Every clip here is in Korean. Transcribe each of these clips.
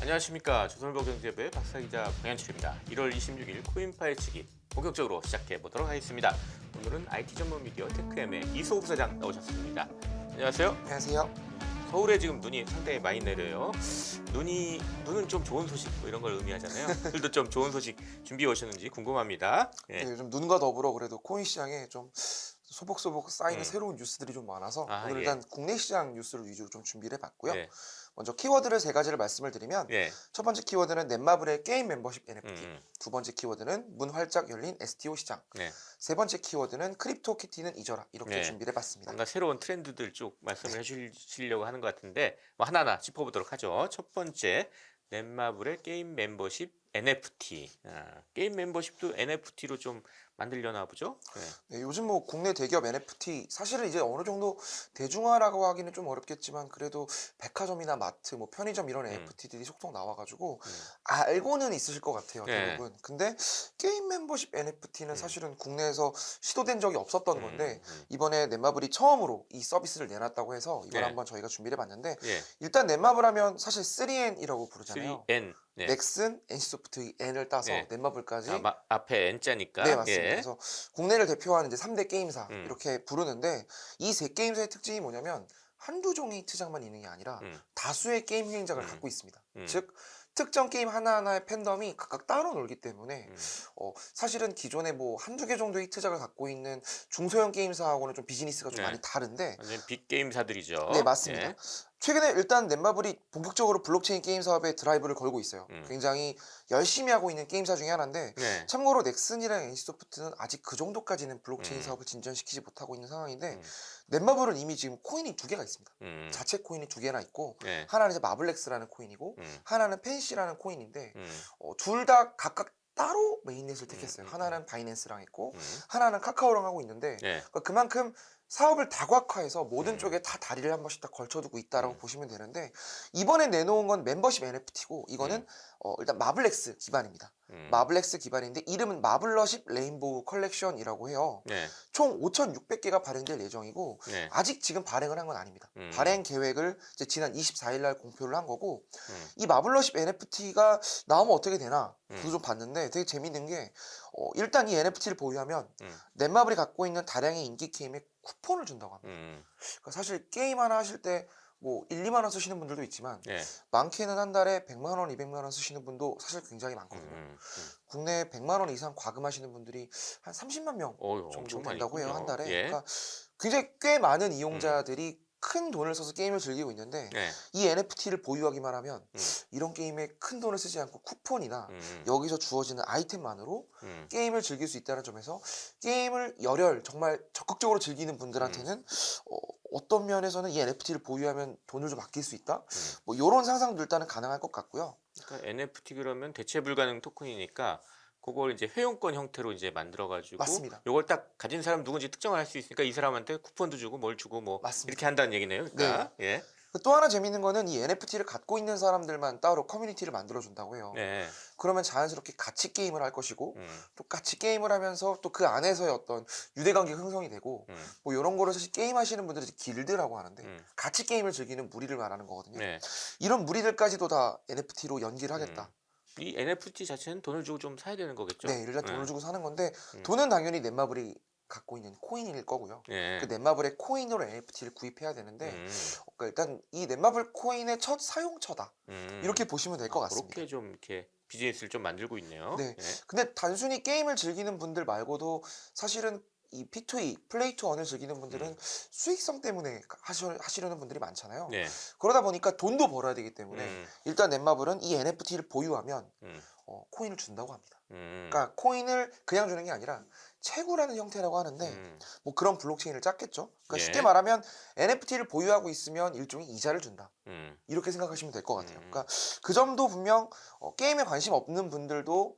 안녕하십니까. 조선일보경제부의 박사기자 강현철입니다. 1월 26일 코인 파헤치기 본격적으로 시작해 보도록 하겠습니다. 오늘은 IT 전문 미디어 테크엠의 이소호 부사장 나오셨습니다. 안녕하세요. 안녕하세요. 서울에 지금 눈이 상당히 많이 내려요. 눈은 좀 좋은 소식 뭐 이런 걸 의미하잖아요. 오늘도 좀 좋은 소식 준비해 오셨는지 궁금합니다. 예. 네, 요즘 눈과 더불어 그래도 코인 시장에 좀 소복소복 쌓이는 새로운 뉴스들이 좀 많아서 오늘 일단 국내 시장 뉴스를 위주로 좀 준비를 해봤고요. 예. 먼저 키워드를 세 가지를 말씀을 드리면 예. 첫 번째 키워드는 넷마블의 게임 멤버십 NFT, 두 번째 키워드는 문 활짝 열린 STO 시장, 예. 세 번째 키워드는 크립토키티는 잊어라, 이렇게 예. 준비를 해봤습니다. 뭔가 새로운 트렌드들 쭉 말씀을 해주시려고 하는 것 같은데 뭐 하나하나 짚어보도록 하죠. 첫 번째, 넷마블의 게임 멤버십 NFT. 게임 멤버십도 NFT로 좀 만들려나 보죠? 네. 네, 요즘 뭐 국내 대기업 NFT 사실은 이제 어느 정도 대중화라고 하기는 좀 어렵겠지만 그래도 백화점이나 마트, 뭐 편의점 이런 NFT들이 속속 나와가지고 알고는 있으실 것 같아요, 대부분. 근데 게임 멤버십 NFT는 사실은 국내에서 시도된 적이 없었던 건데 이번에 넷마블이 처음으로 이 서비스를 내놨다고 해서 이걸 한번 저희가 준비를 해봤는데 일단 넷마블 하면 사실 3N이라고 부르잖아요. 3N. 네. 넥슨, NC소프트 N을 따서 넷마블까지 앞에 N자니까. 네, 맞습니다. 그래서 국내를 대표하는 이제 3대 게임사 이렇게 부르는데 이 세 게임사의 특징이 뭐냐면 한두 종의 트장만 있는 게 아니라 다수의 게임 행장을 갖고 있습니다. 즉 특정 게임 하나하나의 팬덤이 각각 따로 놀기 때문에 사실은 기존에 뭐 한두 개 정도의 히트작을 갖고 있는 중소형 게임사하고는 좀 비즈니스가 좀 많이 다른데 완전 빅게임사들이죠. 네, 맞습니다. 예. 최근에 일단 넷마블이 본격적으로 블록체인 게임 사업에 드라이브를 걸고 있어요. 굉장히 열심히 하고 있는 게임사 중에 하나인데 참고로 넥슨이랑 NC소프트는 아직 그 정도까지는 블록체인 사업을 진전시키지 못하고 있는 상황인데 넷마블은 이미 지금 코인이 두 개가 있습니다. 자체 코인이 두 개나 있고 하나는 이제 마블렉스라는 코인이고 하나는 펜시라는 코인인데 둘 다 각각 따로 메인넷을 택했어요. 하나는 바이낸스랑 했고 하나는 카카오랑 하고 있는데 그러니까 그만큼 사업을 다각화해서 모든 쪽에 다 다리를 한 번씩 다 걸쳐두고 있다라고 보시면 되는데 이번에 내놓은 건 멤버십 NFT고 이거는 일단 마블렉스 기반입니다. 마블렉스 기반인데 이름은 마블러십 레인보우 컬렉션이라고 해요. 총 5,600개가 발행될 예정이고 아직 지금 발행을 한 건 아닙니다. 발행 계획을 이제 지난 24일 날 공표를 한 거고 이 마블러십 NFT가 나오면 어떻게 되나 저도 좀 봤는데 되게 재밌는 게 일단 이 NFT를 보유하면 넷마블이 갖고 있는 다량의 인기 게임에 쿠폰을 준다고 합니다. 그러니까 사실 게임 하나 하실 때 뭐 1, 2만 원 쓰시는 분들도 있지만 많게는 한 달에 100만 원, 200만 원 쓰시는 분도 사실 굉장히 많거든요. 국내에 100만 원 이상 과금하시는 분들이 한 30만 명 정도 된다고 해요, 한 달에. 그러니까 굉장히 꽤 많은 이용자들이 큰 돈을 써서 게임을 즐기고 있는데 이 NFT를 보유하기만 하면 이런 게임에 큰 돈을 쓰지 않고 쿠폰이나 여기서 주어지는 아이템만으로 게임을 즐길 수 있다는 점에서 게임을 정말 적극적으로 즐기는 분들한테는 어떤 면에서는 이 NFT를 보유하면 돈을 좀 아낄 수 있다? 뭐 이런 상상도 일단은 가능할 것 같고요. 그러니까 NFT 그러면 대체 불가능 토큰이니까 그걸 이제 회원권 형태로 이제 만들어가지고 맞습니다. 요걸 딱 가진 사람 누군지 특정을 할 수 있으니까 이 사람한테 쿠폰도 주고 뭘 주고 뭐 맞습니다. 이렇게 한다는 얘기네요. 그러니까 또 하나 재밌는 거는 이 NFT를 갖고 있는 사람들만 따로 커뮤니티를 만들어준다고 해요. 그러면 자연스럽게 같이 게임을 할 것이고 또 같이 게임을 하면서 또 그 안에서의 어떤 유대관계가 형성이 되고 뭐 이런 거를 사실 게임 하시는 분들이 길드라고 하는데 같이 게임을 즐기는 무리를 말하는 거거든요. 이런 무리들까지도 다 NFT로 연기를 하겠다. 이 NFT 자체는 돈을 주고 좀 사야 되는 거겠죠? 네, 일단 돈을 주고 사는 건데 돈은 당연히 넷마블이 갖고 있는 코인일 거고요. 그 넷마블의 코인으로 NFT를 구입해야 되는데 그러니까 일단 이 넷마블 코인의 첫 사용처다. 이렇게 보시면 될 것 같습니다. 그렇게 좀 이렇게 비즈니스를 좀 만들고 있네요. 네. 근데 단순히 게임을 즐기는 분들 말고도 사실은 이 P2E, 플레이 투 언을 즐기는 분들은 수익성 때문에 하시려는 분들이 많잖아요. 그러다 보니까 돈도 벌어야 되기 때문에 일단 넷마블은 이 NFT를 보유하면 코인을 준다고 합니다. 그러니까 코인을 그냥 주는 게 아니라 채굴하는 형태라고 하는데 뭐 그런 블록체인을 짰겠죠. 그러니까 쉽게 말하면 NFT를 보유하고 있으면 일종의 이자를 준다. 이렇게 생각하시면 될 것 같아요. 그러니까 그 점도 분명 게임에 관심 없는 분들도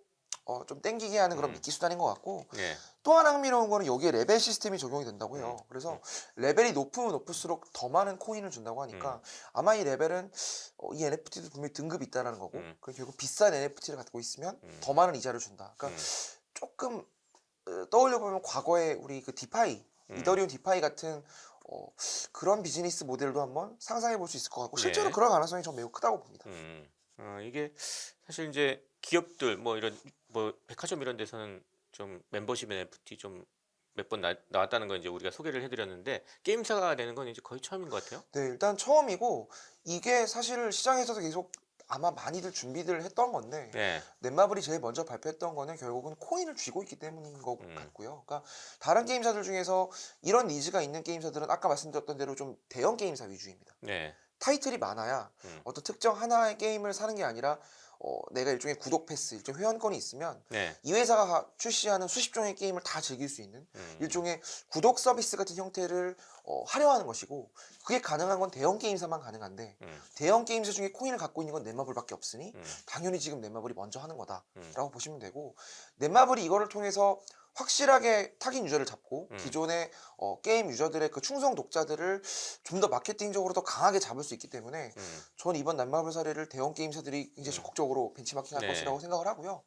좀 땡기게 하는 그런 미끼 수단인 것 같고 또 하나 흥미로운 거는 여기에 레벨 시스템이 적용이 된다고 해요. 그래서 레벨이 높으면 높을수록 더 많은 코인을 준다고 하니까 아마 이 레벨은 이 NFT도 분명히 등급이 있다는 거고 그리고 결국 비싼 NFT를 갖고 있으면 더 많은 이자를 준다. 그러니까 조금 떠올려보면 과거에 우리 그 디파이, 이더리움 디파이 같은 그런 비즈니스 모델도 한번 상상해 볼 수 있을 것 같고 실제로 그럴 가능성이 전 매우 크다고 봅니다. 이게 사실 이제 기업들 뭐 이런 뭐 백화점 이런 데서는 좀 멤버십 NFT 좀 몇 번 나왔다는 거 이제 우리가 소개를 해드렸는데 게임사가 되는 건 이제 거의 처음인 것 같아요. 네, 일단 처음이고 이게 사실 시장에서도 계속 아마 많이들 준비를 했던 건데 네. 넷마블이 제일 먼저 발표했던 거는 결국은 코인을 쥐고 있기 때문인 것 음. 같고요. 그러니까 다른 게임사들 중에서 이런 니즈가 있는 게임사들은 아까 말씀드렸던 대로 좀 대형 게임사 위주입니다. 네. 타이틀이 많아야 어떤 특정 하나의 게임을 사는 게 아니라 내가 일종의 구독 패스, 일종의 회원권이 있으면 네. 이 회사가 출시하는 수십 종의 게임을 다 즐길 수 있는 음. 일종의 구독 서비스 같은 형태를 하려하는 것이고 그게 가능한 건 대형 게임사만 가능한데 대형 게임사 중에 코인을 갖고 있는 건 넷마블밖에 없으니 당연히 지금 넷마블이 먼저 하는 거다라고 보시면 되고 넷마블이 이거를 통해서 확실하게 타깃 유저를 잡고 기존의 게임 유저들의 그 충성 독자들을 좀 더 마케팅적으로 더 강하게 잡을 수 있기 때문에 저는 이번 넷마블 사례를 대형 게임사들이 굉장히 적극적으로 벤치마킹할 네. 것이라고 생각을 하고요.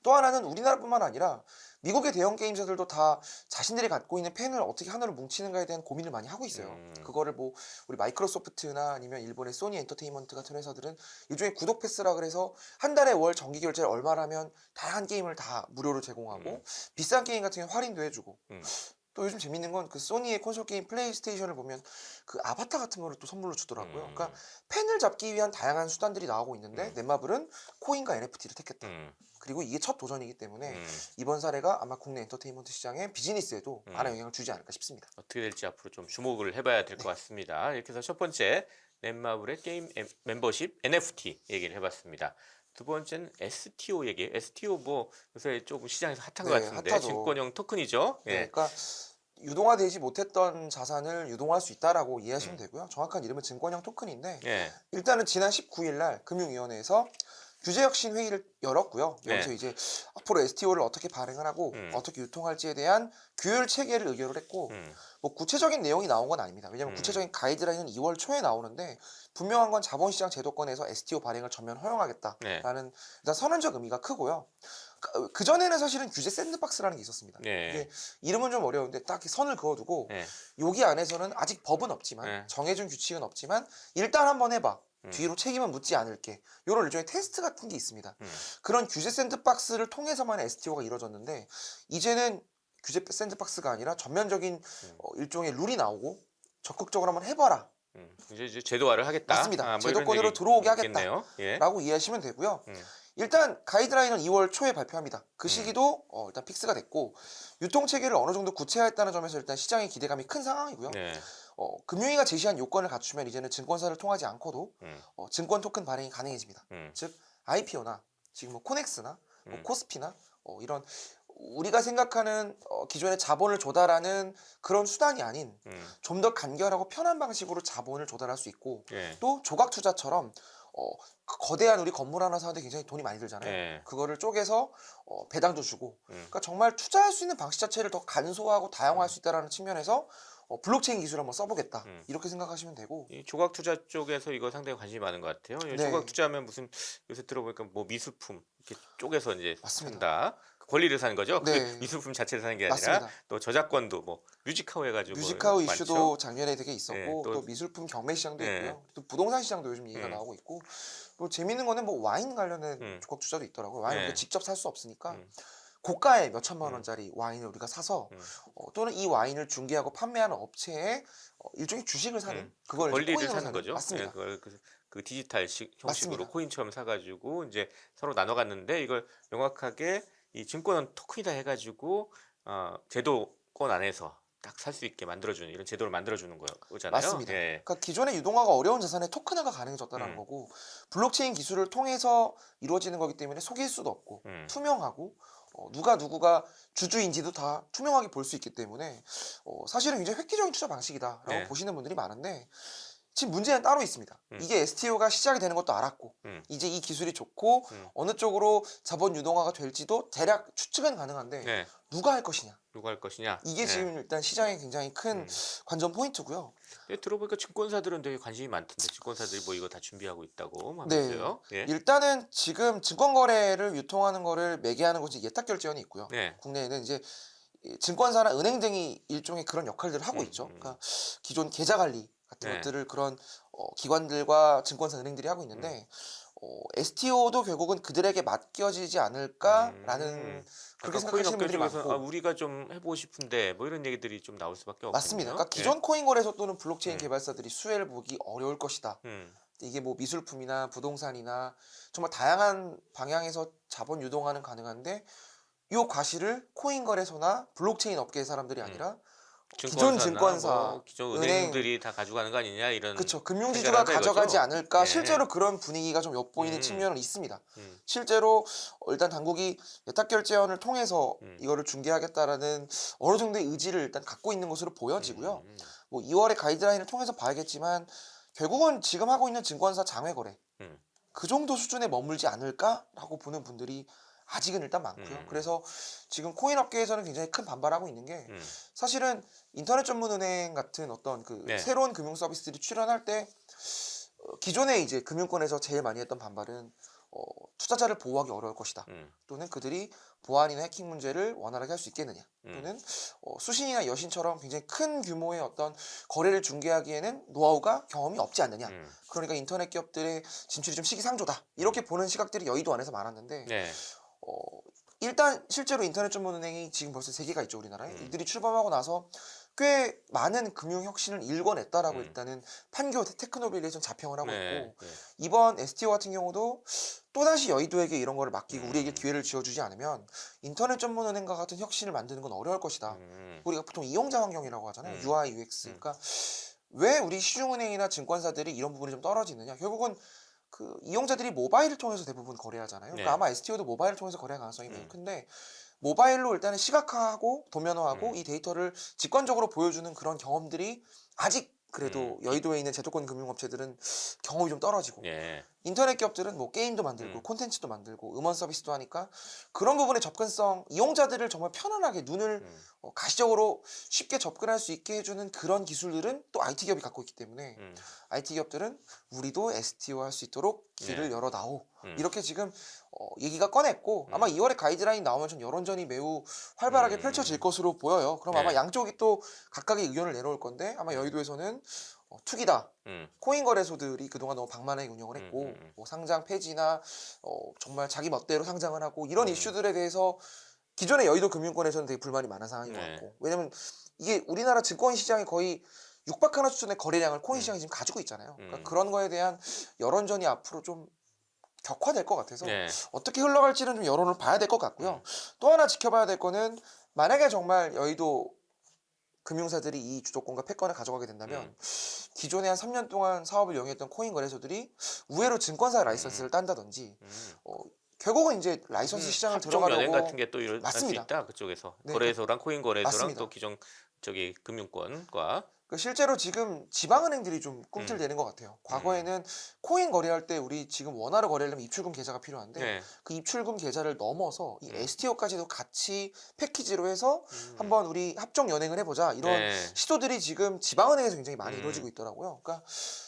또 하나는 우리나라뿐만 아니라 미국의 대형 게임사들도 다 자신들이 갖고 있는 팬을 어떻게 하나로 뭉치는가에 대한 고민을 많이 하고 있어요. 그거를 뭐 우리 마이크로소프트나 아니면 일본의 소니 엔터테인먼트 같은 회사들은 일종의 구독 패스라 그래서 한 달에 월 정기 결제를 얼마라면 다양한 게임을 다 무료로 제공하고 비싼 게임 같은 경우 할인도 해주고 또 요즘 재밌는 건 그 소니의 콘솔 게임 플레이스테이션을 보면 그 아바타 같은 거를 또 선물로 주더라고요. 그러니까 팬을 잡기 위한 다양한 수단들이 나오고 있는데 넷마블은 코인과 NFT를 택했다. 그리고 이게 첫 도전이기 때문에 이번 사례가 아마 국내 엔터테인먼트 시장의 비즈니스에도 많은 영향을 주지 않을까 싶습니다. 어떻게 될지 앞으로 좀 주목을 해봐야 될 것 같습니다. 이렇게 해서 첫 번째 넷마블의 게임 멤버십 NFT 얘기를 해봤습니다. 두 번째는 STO 얘기. STO 뭐 요새 조금 시장에서 핫한 것 같은데 핫하죠. 증권형 토큰이죠. 네, 예. 그러니까 유동화되지 못했던 자산을 유동화할 수 있다라고 이해하시면 되고요. 정확한 이름은 증권형 토큰인데 예. 일단은 지난 19일 날 금융위원회에서 규제혁신 회의를 열었고요. 여기서 네. 이제 앞으로 STO를 어떻게 발행을 하고 어떻게 유통할지에 대한 규율 체계를 의결을 했고 뭐 구체적인 내용이 나온 건 아닙니다. 왜냐하면 구체적인 가이드라인은 2월 초에 나오는데 분명한 건 자본시장 제도권에서 STO 발행을 전면 허용하겠다라는 일단 선언적 의미가 크고요. 그 전에는 사실은 규제 샌드박스라는 게 있었습니다. 네. 이게 이름은 좀 어려운데 딱 선을 그어두고 네. 여기 안에서는 아직 법은 없지만 네. 정해준 규칙은 없지만 일단 한번 해봐. 뒤로 책임은 묻지 않을게. 이런 일종의 테스트 같은 게 있습니다. 그런 규제 샌드박스를 통해서만 STO가 이루어졌는데 이제는 규제 샌드박스가 아니라 전면적인 일종의 룰이 나오고 적극적으로 한번 해봐라. 이제 제도화를 하겠다. 맞습니다. 뭐 제도권으로 들어오게 하겠다라고 예. 이해하시면 되고요. 일단 가이드라인은 2월 초에 발표합니다. 그 시기도 일단 픽스가 됐고 유통체계를 어느 정도 구체화했다는 점에서 일단 시장의 기대감이 큰 상황이고요. 네. 금융위가 제시한 요건을 갖추면 이제는 증권사를 통하지 않고도 증권 토큰 발행이 가능해집니다. 즉 IPO나 지금 뭐 코넥스나 뭐 코스피나 이런 우리가 생각하는 기존의 자본을 조달하는 그런 수단이 아닌 좀 더 간결하고 편한 방식으로 자본을 조달할 수 있고 예. 또 조각 투자처럼 그 거대한 우리 건물 하나 사는데 굉장히 돈이 많이 들잖아요. 예. 그거를 쪼개서 배당도 주고 그러니까 정말 투자할 수 있는 방식 자체를 더 간소화하고 다양화할 수 있다는 측면에서 블록체인 기술을 한번 써보겠다 이렇게 생각하시면 되고 이 조각 투자 쪽에서 이거 상당히 관심이 많은 것 같아요. 이 네. 조각 투자하면 무슨 요새 들어보니까 뭐 미술품 이렇게 쪼개서 이제 맞습니다. 산다. 그 권리를 사는 거죠. 네. 그 미술품 자체를 사는 게 아니라 맞습니다. 또 저작권도 뭐 뮤직하우 해가지고 뮤직하우 많죠. 이슈도 작년에 되게 있었고 네, 또 미술품 경매 시장도 네. 있고요. 또 부동산 시장도 요즘 얘기가 나오고 있고 또 재밌는 거는 뭐 와인 관련된 조각 투자도 있더라고요. 와인을 네. 우리가 직접 살 수 없으니까 고가의 몇 천만 원짜리 와인을 우리가 사서 또는 이 와인을 중개하고 판매하는 업체에 일종의 주식을 사는 그걸 이제 권리를 코인으로 사는 거죠. 맞습니다. 예, 그걸 그 디지털 형식으로 맞습니다. 코인처럼 사가지고 이제 서로 나눠 갔는데 이걸 명확하게 이 증권 토큰이다 해가지고 제도권 안에서 딱 살 수 있게 만들어주는 이런 제도를 만들어주는 거잖아요. 맞습니다. 예. 그러니까 기존의 유동화가 어려운 자산에 토큰화가 가능해졌다는 거고 블록체인 기술을 통해서 이루어지는 거기 때문에 속일 수도 없고 투명하고 누구가 주주인지도 다 투명하게 볼 수 있기 때문에 사실은 굉장히 획기적인 투자 방식이다라고 네. 보시는 분들이 많은데 지금 문제는 따로 있습니다. 이게 STO가 시작이 되는 것도 알았고 이제 이 기술이 좋고 어느 쪽으로 자본 유동화가 될지도 대략 추측은 가능한데 네. 누가 할 것이냐 누가 할 것이냐. 이게 네. 지금 일단 시장에 굉장히 큰 관전 포인트고요. 예, 들어보니까 증권사들은 되게 관심이 많던데 증권사들이 뭐 이거 다 준비하고 있다고 네. 하면서요. 예. 일단은 지금 증권거래를 유통하는 거를 매개하는 것이 예탁결제원이 있고요. 네. 국내에는 이제 증권사나 은행 등이 일종의 그런 역할들을 하고 있죠. 그러니까 기존 계좌 관리 같은 네. 것들을 그런 기관들과 증권사 은행들이 하고 있는데 STO도 결국은 그들에게 맡겨지지 않을까라는 그렇게 생각하시는 분들이 많고 우리가 좀 해보고 싶은데 뭐 이런 얘기들이 좀 나올 수밖에 없군요. 맞습니다. 그러니까 기존 코인 거래소 또는 블록체인 개발사들이 수혜를 보기 어려울 것이다. 이게 뭐 미술품이나 부동산이나 정말 다양한 방향에서 자본 유동화는 가능한데 이 과실을 코인 거래소나 블록체인 업계의 사람들이 아니라 기존 증권사, 기존 은행들이 다 가져가는 거 아니냐 이런. 그렇죠. 금융지주가 가져가지 않을까. 예. 실제로 그런 분위기가 좀 엿보이는 측면은 있습니다. 실제로 일단 당국이 예탁결제원을 통해서 이거를 중개하겠다라는 어느 정도의 의지를 일단 갖고 있는 것으로 보여지고요. 뭐 2월의 가이드라인을 통해서 봐야겠지만 결국은 지금 하고 있는 증권사 장외 거래 그 정도 수준에 머물지 않을까라고 보는 분들이 아직은 일단 많고요. 그래서 지금 코인 업계에서는 굉장히 큰 반발하고 있는 게 사실은 인터넷 전문 은행 같은 어떤 그 새로운 금융 서비스들이 출현할 때 기존에 이제 금융권에서 제일 많이 했던 반발은 투자자를 보호하기 어려울 것이다. 또는 그들이 보안이나 해킹 문제를 원활하게 할 수 있겠느냐. 또는 수신이나 여신처럼 굉장히 큰 규모의 어떤 거래를 중개하기에는 노하우가 경험이 없지 않느냐. 그러니까 인터넷 기업들의 진출이 좀 시기상조다. 이렇게 보는 시각들이 여의도 안에서 많았는데 일단 실제로 인터넷 전문 은행이 지금 벌써 3개가 있죠, 우리나라에. 이들이 출범하고 나서 꽤 많은 금융 혁신을 일궈냈다라고 일단은 판교 테크노빌리에서 자평을 하고 있고 이번 STO 같은 경우도 또다시 여의도에게 이런 거를 맡기고 우리에게 기회를 지어주지 않으면 인터넷 전문 은행과 같은 혁신을 만드는 건 어려울 것이다. 우리가 보통 이용자 환경이라고 하잖아요. UI, UX. 그러니까 왜 우리 시중은행이나 증권사들이 이런 부분이 좀 떨어지느냐. 결국은 그 이용자들이 모바일을 통해서 대부분 거래하잖아요. 그러니까 아마 STO도 모바일을 통해서 거래할 가능성이 매우 큰데 모바일로 일단은 시각화하고 도면화하고 이 데이터를 직관적으로 보여주는 그런 경험들이 아직 그래도 여의도에 있는 제도권 금융업체들은 경험이 좀 떨어지고 인터넷 기업들은 뭐 게임도 만들고 콘텐츠도 만들고 음원 서비스도 하니까 그런 부분의 접근성, 이용자들을 정말 편안하게 눈을 가시적으로 쉽게 접근할 수 있게 해주는 그런 기술들은 또 IT 기업이 갖고 있기 때문에 IT 기업들은 우리도 STO 할 수 있도록 길을 열어다오. 이렇게 지금 얘기가 꺼냈고 아마 2월에 가이드라인 나오면 좀 여론전이 매우 활발하게 펼쳐질 것으로 보여요. 그럼 아마 양쪽이 또 각각의 의견을 내놓을 건데 아마 여의도에서는 투기다. 코인 거래소들이 그동안 너무 방만하게 운영을 했고 뭐 상장 폐지나 정말 자기 멋대로 상장을 하고 이런 이슈들에 대해서 기존의 여의도 금융권에서는 되게 불만이 많은 상황인 것 같고 왜냐면 이게 우리나라 증권 시장이 거의 육박하나 수준의 거래량을 코인 시장이 지금 가지고 있잖아요. 그러니까 그런 거에 대한 여론전이 앞으로 좀 격화될 것 같아서 어떻게 흘러갈지는 좀 여론을 봐야 될 것 같고요. 또 하나 지켜봐야 될 거는 만약에 정말 여의도 금융사들이 이 주도권과 패권을 가져가게 된다면 기존에 한 3년 동안 사업을 영위했던 코인 거래소들이 우회로 증권사 라이선스를 딴다든지 결국은 이제 라이선스 시장을 들어가려고 합종 연행 같은 게 또 일어날 수 맞습니다. 있다. 그쪽에서 거래소랑 코인 거래소랑 맞습니다. 또 기존 저기 금융권과 실제로 지금 지방은행들이 좀 꿈틀대는 것 같아요. 과거에는 코인 거래할 때 우리 지금 원화로 거래하려면 입출금 계좌가 필요한데 그 입출금 계좌를 넘어서 이 STO까지도 같이 패키지로 해서 한번 우리 합종 연행을 해보자 이런 시도들이 지금 지방은행에서 굉장히 많이 이루어지고 있더라고요. 그러니까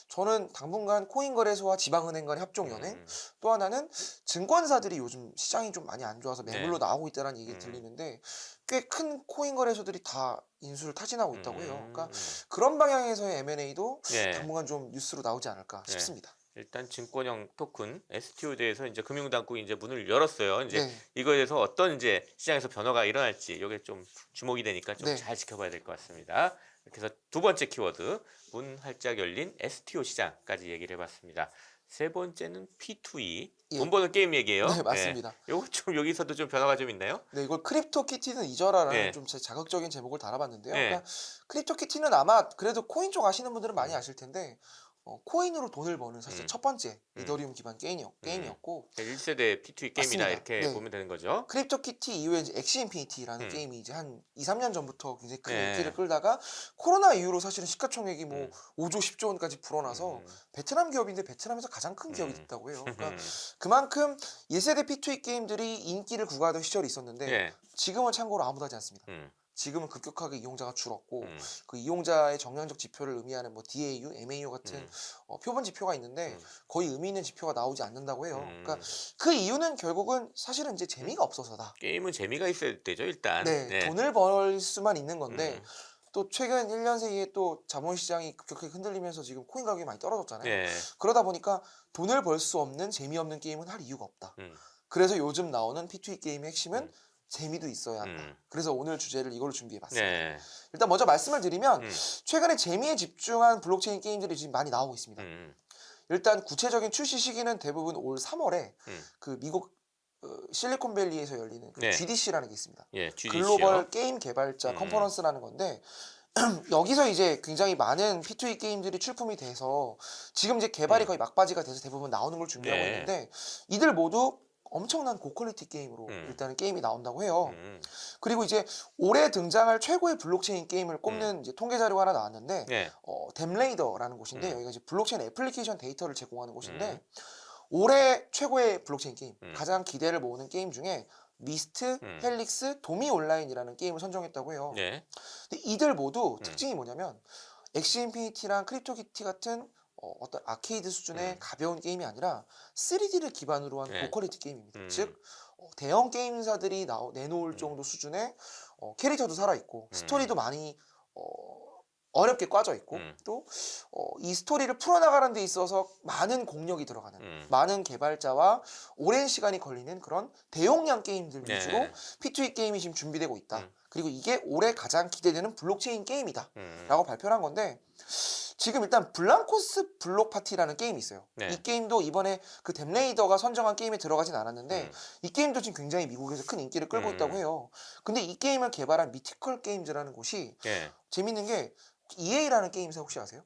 저는 당분간 코인 거래소와 지방은행 간의 합종 연행 또 하나는 증권사들이 요즘 시장이 좀 많이 안 좋아서 매물로 나오고 있다는 얘기 들리는데 꽤 큰 코인 거래소들이 다 인수를 타진하고 있다고 해요. 그러니까 그런 방향에서의 M&A도 당분간 좀 뉴스로 나오지 않을까 싶습니다. 일단 증권형 토큰 STO에 대해서 이제 금융당국이 이제 문을 열었어요. 이제 이거에 대해서 어떤 이제 시장에서 변화가 일어날지 이게 좀 주목이 되니까 좀 잘 지켜봐야 될 것 같습니다. 그래서 두 번째 키워드 문 활짝 열린 STO 시장까지 얘기를 해봤습니다. 세 번째는 P2E 돈 버는 게임 얘기예요. 네, 맞습니다. 요거 좀 여기서도 좀 변화가 좀 있나요? 네, 이걸 크립토 키티는 잊어라라는 좀 제 자극적인 제목을 달아봤는데요. 그러니까 크립토 키티는 아마 그래도 코인 쪽 아시는 분들은 많이 아실 텐데 코인으로 돈을 버는 사실 첫 번째 이더리움 기반 게임이었고 1세대 P2E 게임이다 이렇게 보면 되는 거죠. 크립토 키티 이후에 이제 엑시 인피니티라는 게임이 이제 한 2, 3년 전부터 굉장히 큰 인기를 끌다가 코로나 이후로 사실은 시가총액이 뭐 5조, 10조 원까지 불어나서 베트남 기업인데 베트남에서 가장 큰 기업이 됐다고 해요. 그러니까 그만큼 1세대 P2E 게임들이 인기를 구가하던 시절이 있었는데 지금은 참고로 아무도 하지 않습니다. 지금은 급격하게 이용자가 줄었고 그 이용자의 정량적 지표를 의미하는 뭐 DAU, MAU 같은 표본 지표가 있는데 거의 의미 있는 지표가 나오지 않는다고 해요. 그러니까 그 이유는 결국은 사실은 이제 재미가 없어서다. 게임은 재미가 있어야 되죠 일단. 돈을 벌 수만 있는 건데 또 최근 1년 사이에 또 자본시장이 급격하게 흔들리면서 지금 코인 가격이 많이 떨어졌잖아요. 네. 그러다 보니까 돈을 벌 수 없는 재미없는 게임은 할 이유가 없다. 그래서 요즘 나오는 P2E 게임의 핵심은 재미도 있어야 한다. 그래서 오늘 주제를 이걸로 준비해봤습니다. 네. 일단 먼저 말씀을 드리면 최근에 재미에 집중한 블록체인 게임들이 지금 많이 나오고 있습니다. 일단 구체적인 출시 시기는 대부분 올 3월에 그 미국 실리콘밸리에서 열리는 그 네. GDC라는 게 있습니다. 예, GDC 요. 글로벌 게임 개발자 컨퍼런스라는 건데 여기서 이제 굉장히 많은 P2E 게임들이 출품이 돼서 지금 이제 개발이 거의 막바지가 돼서 대부분 나오는 걸 준비하고 네. 있는데 이들 모두 엄청난 고퀄리티 게임으로 일단은 게임이 나온다고 해요. 그리고 이제 올해 등장할 최고의 블록체인 게임을 꼽는 이제 통계 자료가 하나 나왔는데 네. 댐레이더라는 곳인데 여기가 이제 블록체인 애플리케이션 데이터를 제공하는 곳인데 올해 최고의 블록체인 게임, 가장 기대를 모으는 게임 중에 미스트, 헬릭스, 도미 온라인이라는 게임을 선정했다고 해요. 네. 근데 이들 모두 특징이 뭐냐면 엑시 인피니티랑 크립토키티 같은 어떤 아케이드 수준의 가벼운 게임이 아니라 3D를 기반으로 한 네. 고퀄리티 게임입니다. 즉 대형 게임사들이 내놓을 정도 수준의 캐릭터도 살아있고 스토리도 많이 어렵게 꽈져 있고 또 이 스토리를 풀어나가는 데 있어서 많은 공력이 들어가는 많은 개발자와 오랜 시간이 걸리는 그런 대용량 게임들 위주로 네. P2E 게임이 지금 준비되고 있다. 그리고 이게 올해 가장 기대되는 블록체인 게임이다 라고 발표를 한 건데 지금 일단 블랑코스 블록 파티라는 게임이 있어요. 네. 이 게임도 이번에 그 댐레이더가 선정한 게임에 들어가진 않았는데 이 게임도 지금 굉장히 미국에서 큰 인기를 끌고 있다고 해요. 근데 이 게임을 개발한 미티컬 게임즈라는 곳이 네. 재밌는 게 EA라는 게임사 혹시 아세요?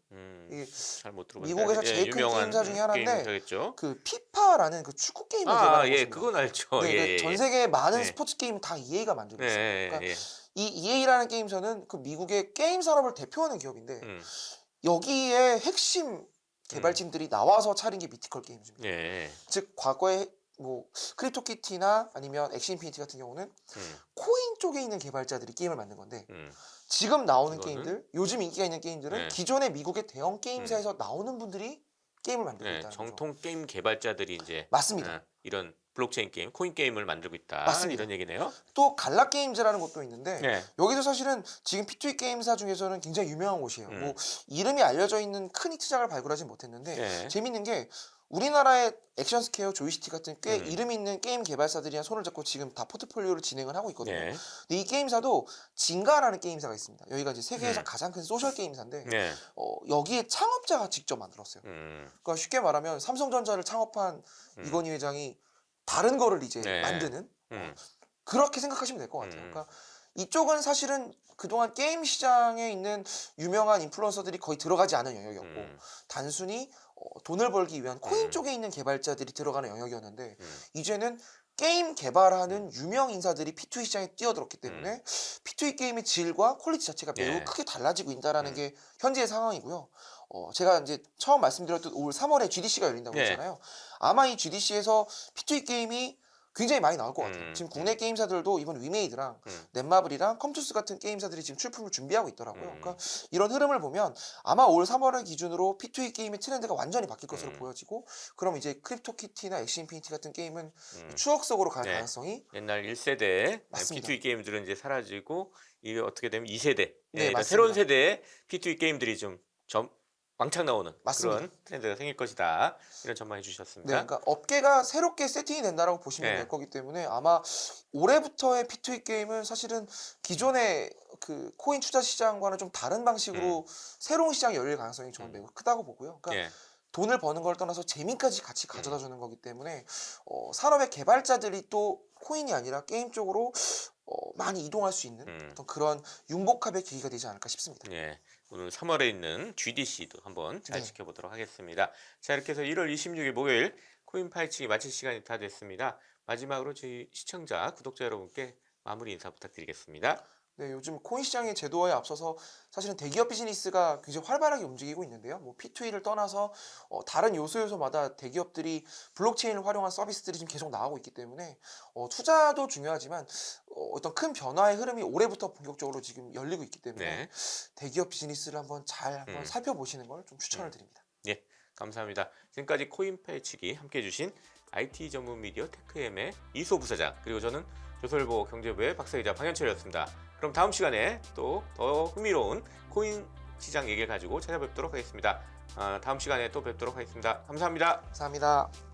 이게 잘 못 들어봤는데 미국에서 제일 큰 유명한 게임사 중에 하나인데 게임사겠죠? 그 피파라는 그 축구 게임을 개발한 예, 곳입니다. 그건 알죠. 네, 예, 전 세계 많은 네. 스포츠 게임 다 EA가 만들고 있어요. 네, 그러니까 예. 이 EA라는 게임사는 그 미국의 게임 산업을 대표하는 기업인데 여기에 핵심 개발진들이 나와서 차린 게 미티컬 게임즈입니다. 예. 즉 과거에 뭐 크립토키티나 아니면 엑시 인피니티 같은 경우는 코인 쪽에 있는 개발자들이 게임을 만든 건데 지금 나오는 이거는? 게임들, 요즘 인기가 있는 게임들은 네. 기존의 미국의 대형 게임사에서 나오는 분들이 게임을 만들고 네, 있다는 거죠. 정통 게임 개발자들이 이제 맞습니다. 이런 블록체인 게임, 코인 게임을 만들고 있다. 맞습니다. 이런 얘기네요. 또 갈라 게임즈라는 곳도 있는데 네. 여기도 사실은 지금 P2E 게임사 중에서는 굉장히 유명한 곳이에요. 뭐 이름이 알려져 있는 큰 히트작을 발굴하진 못했는데 네. 재밌는 게 우리나라의 액션 스퀘어, 조이스틱 같은 꽤 이름 있는 게임 개발사들이랑 손을 잡고 지금 다 포트폴리오를 진행을 하고 있거든요. 네. 근데 이 게임사도 진가라는 게임사가 있습니다. 여기가 이제 세계에서 가장 큰 소셜 게임사인데 네. 여기에 창업자가 직접 만들었어요. 그러니까 쉽게 말하면 삼성전자를 창업한 이건희 회장이 다른 거를 이제 네. 만드는 그렇게 생각하시면 될 것 같아요. 그러니까 이쪽은 사실은 그동안 게임 시장에 있는 유명한 인플루언서들이 거의 들어가지 않은 영역이었고 단순히 돈을 벌기 위한 코인 쪽에 있는 개발자들이 들어가는 영역이었는데 이제는 게임 개발하는 유명 인사들이 P2E 시장에 뛰어들었기 때문에 P2E 게임의 질과 퀄리티 자체가 매우 네. 크게 달라지고 있다는 게 현재의 상황이고요. 제가 이제 처음 말씀드렸던 올 3월에 GDC가 열린다고 네. 했잖아요. 아마 이 GDC에서 P2E 게임이 굉장히 많이 나올 것 같아요. 지금 국내 게임사들도 이번 위메이드랑 넷마블이랑 컴투스 같은 게임사들이 지금 출품을 준비하고 있더라고요. 그러니까 이런 흐름을 보면 아마 올 3월을 기준으로 P2E 게임의 트렌드가 완전히 바뀔 것으로 보여지고 그럼 이제 크립토키티나 엑시 인피니티 같은 게임은 추억 속으로 갈 네. 가능성이 옛날 1세대 맞습니다. P2E 게임들은 이제 사라지고 이게 어떻게 되면 2세대, 네, 맞습니다. 새로운 세대의 P2E 게임들이 좀 왕창 나오는 맞습니다. 그런 트렌드가 생길 것이다. 이런 전망해 네, 주셨습니다. 그러니까 업계가 새롭게 세팅이 된다라고 보시면 네. 될 거기 때문에 아마 올해부터의 P2E 게임은 사실은 기존의 그 코인 투자 시장과는 좀 다른 방식으로 새로운 시장이 열릴 가능성이 저는 매우 크다고 보고요. 그러니까 예. 돈을 버는 걸 떠나서 재미까지 같이 가져다 주는 거기 때문에 산업의 개발자들이 또 코인이 아니라 게임 쪽으로 많이 이동할 수 있는 어떤 그런 융복합의 계기가 되지 않을까 싶습니다. 예. 오늘 3월에 있는 GDC도 한번 잘 네. 지켜보도록 하겠습니다. 자, 이렇게 해서 1월 26일 목요일 코인 파헤치기 마칠 시간이 다 됐습니다. 마지막으로 저희 시청자, 구독자 여러분께 마무리 인사 부탁드리겠습니다. 네, 요즘 코인 시장의 제도화에 앞서서 사실은 대기업 비즈니스가 굉장히 활발하게 움직이고 있는데요. 뭐 P2E를 떠나서 다른 요소마다 대기업들이 블록체인을 활용한 서비스들이 지금 계속 나오고 있기 때문에 투자도 중요하지만 어떤 큰 변화의 흐름이 올해부터 본격적으로 지금 열리고 있기 때문에 네. 대기업 비즈니스를 한번 살펴보시는 걸 좀 추천을 드립니다. 예, 감사합니다. 지금까지 코인 파헤치기 함께해 주신 IT 전문 미디어 테크엠의 이소 부사장 그리고 저는 조선일보 경제부의 박사기자 방현철이었습니다. 그럼 다음 시간에 또 더 흥미로운 코인 시장 얘기를 가지고 찾아뵙도록 하겠습니다. 다음 시간에 또 뵙도록 하겠습니다. 감사합니다. 감사합니다.